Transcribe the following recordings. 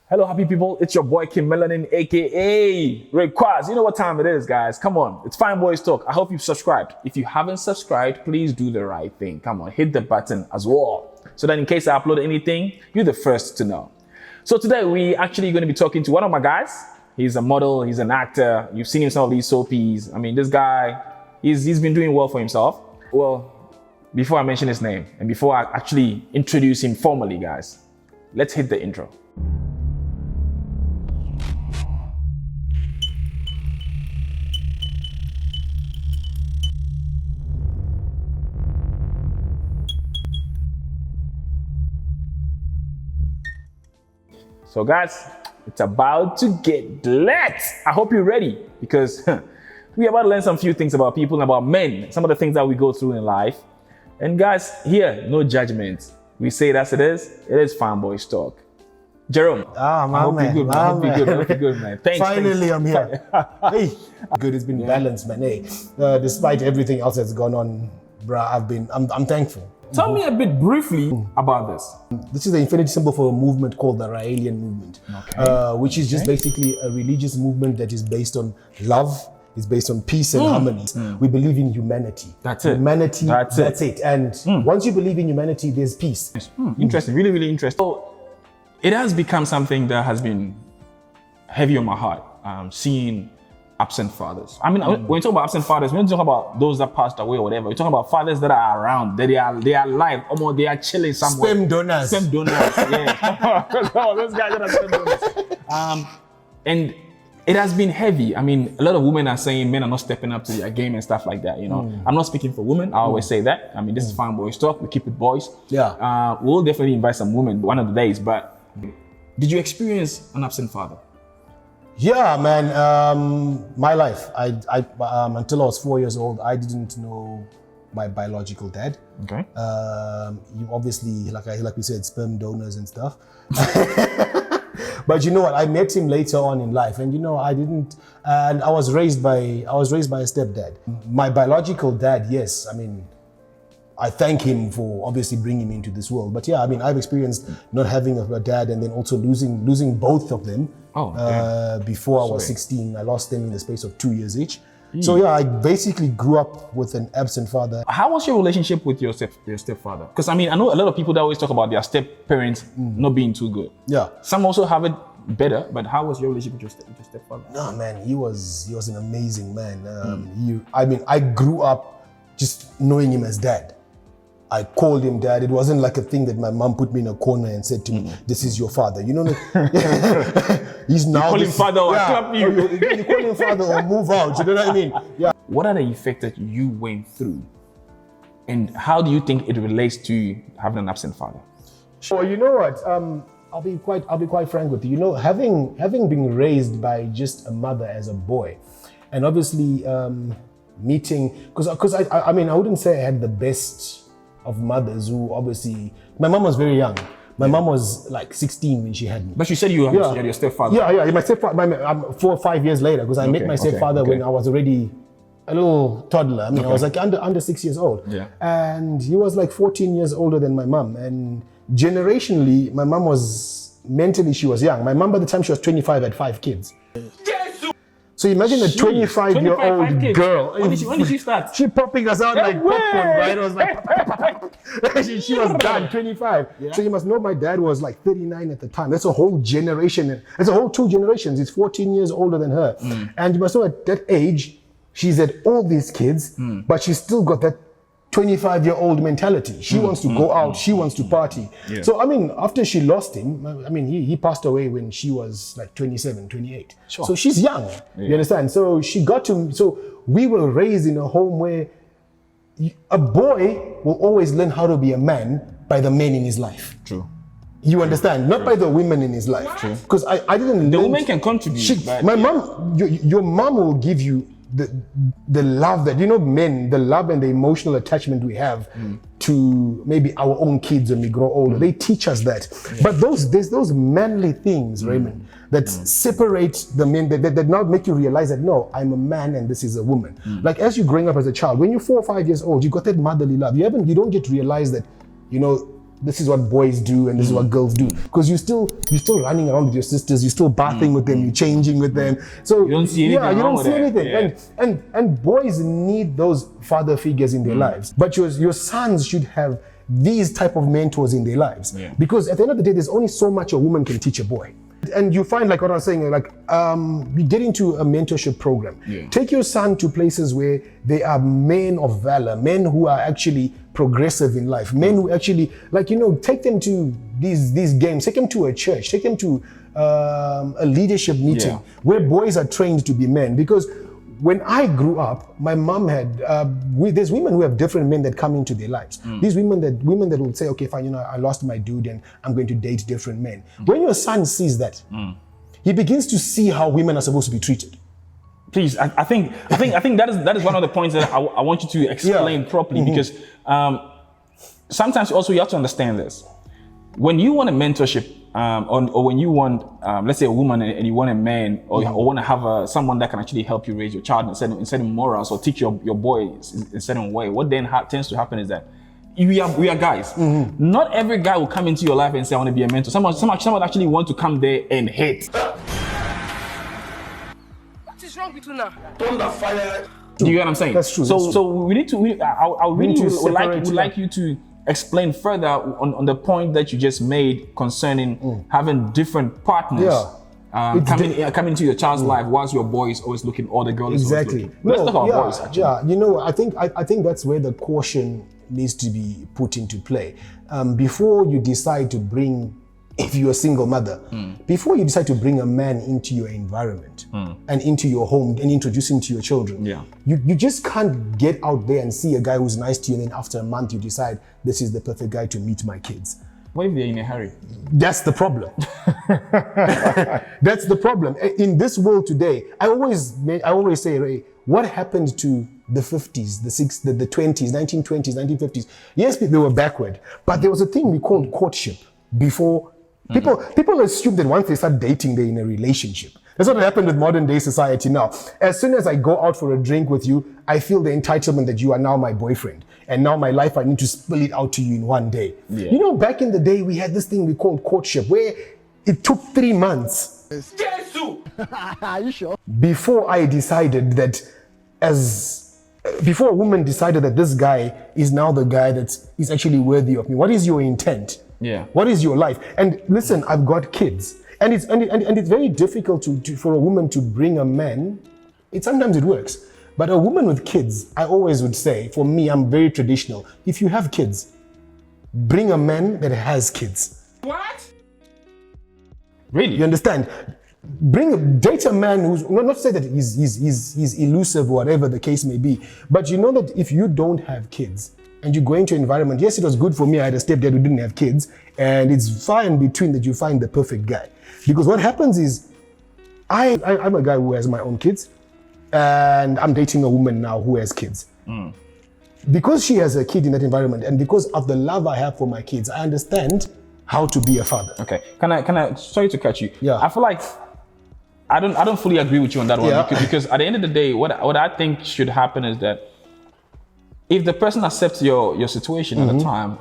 Hello, happy people. It's your boy Kim Melanin, aka Ray Quaz. You know what time it is, guys. Come on, it's Fine Boys Talk. I hope you've subscribed. If you haven't subscribed, please do the right thing. Come on, hit the button as well, so that in case I upload anything, you're the first to know. So today we actually going to be talking to one of my guys. He's a model. He's an actor. You've seen him in some of these soapies. I mean, this guy, he's been doing well for himself. Well, before I mention his name and before I actually introduce him formally, guys, let's hit the intro. So guys, it's about to get lit. I hope you're ready because we're about to learn some few things about people and about men, some of the things that we go through in life. And guys, here, no judgment. We say it as it is. It is Fine Boys Talk. Jerome, I hope you're good, man. I hope you're good, man. Thanks. Finally, I'm here. Hey, good. It's been balanced, man. Hey, despite everything else that's gone on, bruh, I'm thankful. Tell me a bit briefly about this. This is the infinity symbol for a movement called the Raelian movement, which is just basically a religious movement that is based on love, is based on peace and harmony. We believe in humanity. That's it. Humanity, that's it. And once you believe in humanity, there's peace. Interesting, really, really interesting. So it has become something that has been heavy on my heart, seeing absent fathers. I mean, when you talk about absent fathers, we don't talk about those that passed away or whatever. We're talking about fathers that are around, that they are alive, or they are chilling somewhere. Sperm donors. Sperm donors, yeah. Those guys that are sperm donors. And it has been heavy. I mean, a lot of women are saying men are not stepping up to their game and stuff like that, you know. I'm not speaking for women. I always say that. I mean, this is Fine Boys Talk. We keep it boys. Yeah. We'll definitely invite some women one of the days. But did you experience an absent father? Yeah, man. My life. I until I was 4 years old, I didn't know my biological dad. Okay. You obviously, like we said, sperm donors and stuff. But you know what? I met him later on in life, and you know, and I was raised by a stepdad. My biological dad, yes. I mean, I thank him for obviously bringing me into this world. But yeah, I mean, I've experienced not having a dad and then also losing both of them. Before I was 16. I lost them in the space of 2 years each. So yeah, I basically grew up with an absent father. How was your relationship with your stepfather? Because I mean, I know a lot of people that always talk about their step parents not being too good. Yeah. Some also have it better, but how was your relationship with your stepfather? No, man, he was an amazing man. I grew up just knowing him as dad. I called him dad. It wasn't like a thing that my mom put me in a corner and said to me, "This is your father." You know, he's now. You call him father or clap you. You call him father or move out. You know what I mean? Yeah. What are the effects that you went through, and how do you think it relates to having an absent father? Well, you know what? I'll be quite frank with you. You know, having been raised by just a mother as a boy, and obviously meeting because I mean I wouldn't say I had the best of mothers who obviously, my mom was very young. My mom was like 16 when she had me. But you said you had your stepfather. Yeah, my stepfather, 4 or 5 years later, because I met my stepfather when I was already a little toddler. I mean, I was like under 6 years old. Yeah. And he was like 14 years older than my mom. And generationally, my mom was, mentally she was young. My mom, by the time she was 25, had 5 kids. So imagine a 25-year-old girl. When did she start? She popping us out like popcorn, right? It was like, she was done, 25. Yeah. So you must know my dad was like 39 at the time. That's a whole generation. That's a whole 2 generations. He's 14 years older than her. And you must know at that age, she's had all these kids, but she's still got that 25-year-old mentality. She wants to go out. She wants to party. Yeah. So, I mean, after she lost him, I mean, he passed away when she was like 27, 28. Sure. So she's young, you understand? So so we were raised in a home where a boy will always learn how to be a man by the men in his life. True. You understand? Not by the women in his life. True. Because I didn't The women can contribute. My mom, your mom will give you the love that, you know, men, the love and the emotional attachment we have to maybe our own kids when we grow older. They teach us that. But there's those manly things, Raymond, that separate the men, that now make you realize that, no, I'm a man and this is a woman. Like as you're growing up as a child, when you're 4 or 5 years old, you got that motherly love. You don't get to realize that, you know, this is what boys do and this is what girls do, because you're still running around with your sisters, you're still bathing with them, you're changing with them, so you don't see anything. Yeah, you don't see anything. Yeah. And boys need those father figures in their lives, but your sons should have these type of mentors in their lives, because at the end of the day, there's only so much a woman can teach a boy. And you find, like what I was saying, like we get into a mentorship program. Take your son to places where they are men of valor, men who are actually progressive in life, men who actually, like, take them to these games, take them to a church, take them to a leadership meeting where boys are trained to be men. Because when I grew up, my mom had, there's women who have different men that come into their lives. These women that would say, okay, fine, I lost my dude and I'm going to date different men. When your son sees that, he begins to see how women are supposed to be treated. Please, I think that is one of the points that I want you to explain properly, because sometimes also you have to understand this. When you want a mentorship, or when you want, let's say, a woman and you want a man, or want to have someone that can actually help you raise your child in certain morals, or teach your boys in a certain way, what then tends to happen is that we are guys. Not every guy will come into your life and say, I want to be a mentor. Someone actually want to come there and hate. What is wrong with you now? Thunder fire. Do you get what I'm saying? That's true. So we need to. I really would like you to explain further on the point that you just made concerning having different partners coming into your child's life, whilst your boy is always looking, or the girl is always looking. Let's talk about boys, actually. Yeah, I think that's where the caution needs to be put into play. Before you decide to bring, if you're a single mother, before you decide to bring a man into your environment and into your home and introduce him to your children, you just can't get out there and see a guy who's nice to you and then after a month you decide this is the perfect guy to meet my kids. What if they're in a hurry? That's the problem. That's the problem. In this world today, I always say, Ray, what happened to the 50s, the 20s, 1920s, 1950s? Yes, they were backward, but there was a thing we called courtship before. People assume that once they start dating, they're in a relationship. That's what happened with modern day society now. As soon as I go out for a drink with you, I feel the entitlement that you are now my boyfriend. And now my life, I need to spill it out to you in one day. Back in the day, we had this thing we called courtship, where it took 3 months. Are you sure? Before I decided that before a woman decided that this guy is now the guy that is actually worthy of me. What is your intent? What is your life? And listen, I've got kids, and it's very difficult for a woman to bring a man. Sometimes it works, but a woman with kids, I always would say, for me, I'm very traditional. If you have kids, bring a man that has kids. What? Really? You understand? Date a man who's not to say that he's elusive, whatever the case may be, but you know that if you don't have kids, and you go into an environment, yes, it was good for me. I had a stepdad who didn't have kids, and it's far in between that you find the perfect guy. Because what happens is, I'm a guy who has my own kids, and I'm dating a woman now who has kids. Because she has a kid in that environment, and because of the love I have for my kids, I understand how to be a father. Okay, can I? Sorry to cut you. Yeah. I feel like I don't fully agree with you on that one, because at the end of the day, what I think should happen is that, if the person accepts your situation at the time,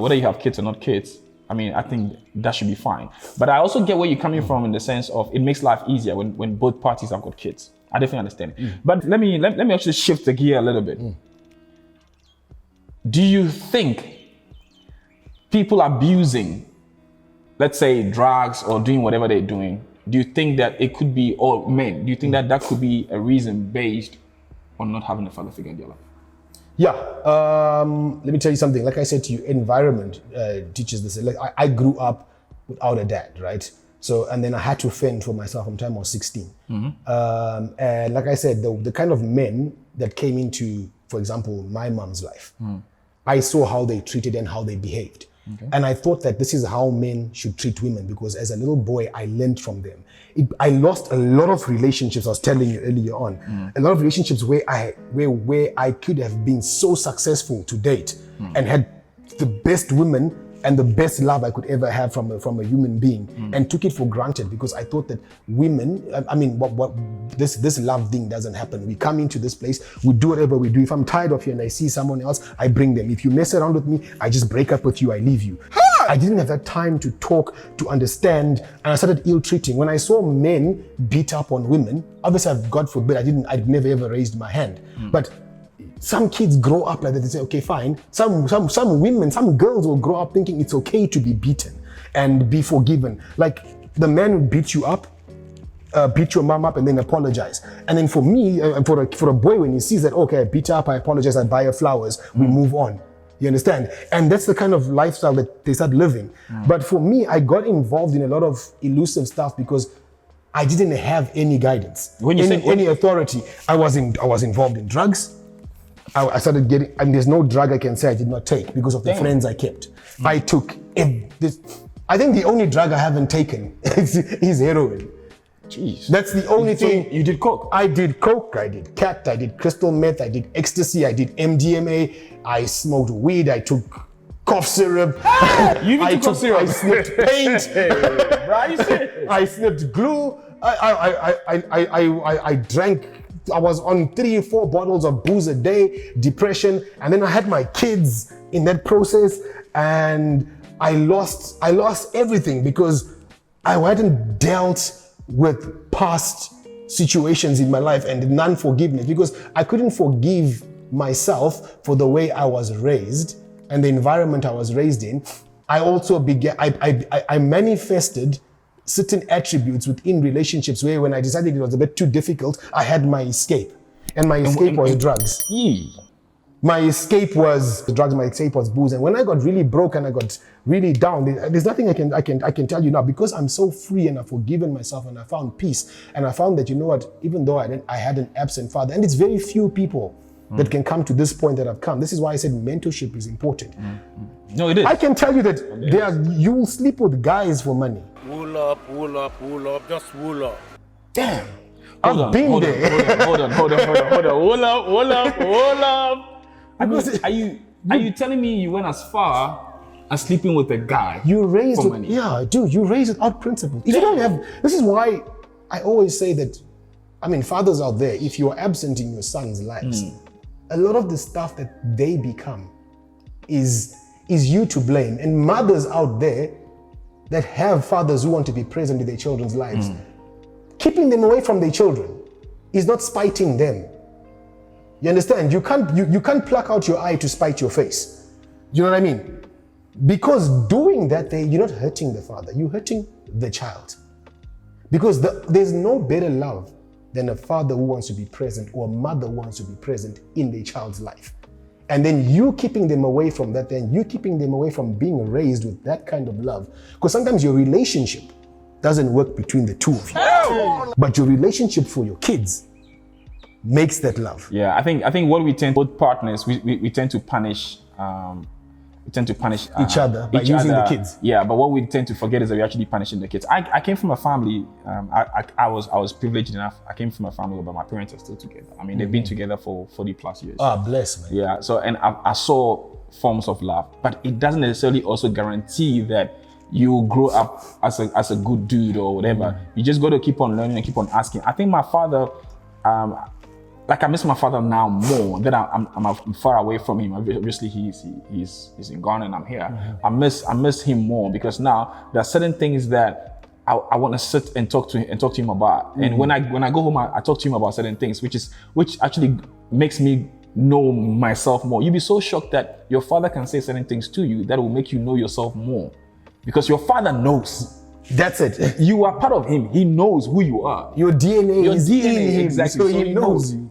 whether you have kids or not kids, I think that should be fine. But I also get where you're coming from in the sense of it makes life easier when both parties have got kids. I definitely understand it. But let me actually shift the gear a little bit. Do you think people abusing, let's say, drugs or doing whatever they're doing, do you think that it could be all men? Do you think that could be a reason based on not having a father figure in your life? Yeah, let me tell you something. Like I said to you, environment teaches this. Like I grew up without a dad, right? So, and then I had to fend for myself from the time I was 16. And like I said, the kind of men that came into, for example, my mom's life, I saw how they treated and how they behaved. And I thought that this is how men should treat women, because as a little boy, I learned from them. I lost a lot of relationships, I was telling you earlier on, a lot of relationships where I could have been so successful to date and had the best women and the best love I could ever have from a human being, and took it for granted because I thought that women, this love thing doesn't happen. We come into this place, we do whatever we do. If I'm tired of you and I see someone else, I bring them. If you mess around with me, I just break up with you, I leave you. I didn't have that time to talk, to understand, and I started ill-treating. When I saw men beat up on women, obviously, God forbid, I'd never ever raised my hand. But some kids grow up like that. They say, okay, fine. Some women, some girls will grow up thinking it's okay to be beaten and be forgiven. Like the man would beat you up, beat your mom up, and then apologize. And then for me, for a boy, when he sees that, okay, I beat her up, I apologize, I buy her flowers, we move on. You understand? And that's the kind of lifestyle that they start living. But for me, I got involved in a lot of elusive stuff because I didn't have any guidance, any authority. I was involved in drugs. I started getting, and there's no drug I can say I did not take because of the friends I kept. I took this. I think the only drug I haven't taken is heroin. Jeez. That's the only thing. You did coke? I did coke, I did cat, I did crystal meth, I did ecstasy, I did MDMA, I smoked weed, I took cough syrup. You took cough syrup? I sniffed paint. Right? I sniffed glue. I drank. I was on 3 or 4 bottles of booze a day, depression, and then I had my kids in that process, and I lost everything because I hadn't dealt with past situations in my life and non-forgiveness because I couldn't forgive myself for the way I was raised and the environment I was raised in. I also I manifested certain attributes within relationships where when I decided it was a bit too difficult, I had my escape. And my escape was drugs. My escape was drugs, my escape was booze. And when I got really broke and I got really down, there's nothing I can tell you now because I'm so free and I've forgiven myself and I found peace. And I found that, you know what, even though I had an absent father, and it's very few people that can come to this point that I've come. This is why I said mentorship is important. No, it is. I can tell you that you will sleep with guys for money. Wool up, just wool up. Damn. I've been there. Hold on. Hold up. I mean, are you telling me you went as far as sleeping with a guy? You raised for with, money? yeah, dude, you raised without principles. If you don't have, this is why I always say that, I mean, fathers out there, if you are absent in your sons' lives, a lot of the stuff that they become is you to blame. And mothers out there that have fathers who want to be present in their children's lives, keeping them away from their children is not spiting them. You understand? You can't pluck out your eye to spite your face. You know what I mean? Because doing that, you're not hurting the father, you're hurting the child. Because there's no better love than a father who wants to be present or a mother who wants to be present in their child's life. And then you keeping them away from that, then you keeping them away from being raised with that kind of love. Because sometimes your relationship doesn't work between the two of you. But your relationship for your kids makes that love. Yeah, I think what we tend, both partners, we tend to punish each other by using the kids. Yeah, but what we tend to forget is that we're actually punishing the kids. I came from a family, I was privileged enough. I came from a family where my parents are still together. I mean, they've been together for 40 plus years. Ah, bless, man. Yeah, so, and I saw forms of love, but it doesn't necessarily also guarantee that you grow up as a good dude or whatever. You just got to keep on learning and keep on asking. I think my father, like I miss my father now more that I'm far away from him. Obviously he's in Ghana and I'm here. I miss him more because now there are certain things that I want to sit and talk to him about. And when I go home, I talk to him about certain things, which actually makes me know myself more. You'll be so shocked that your father can say certain things to you that will make you know yourself more, because your father knows. That's it. You are part of him. He knows who you are. Your DNA is in him, exactly. so he knows you.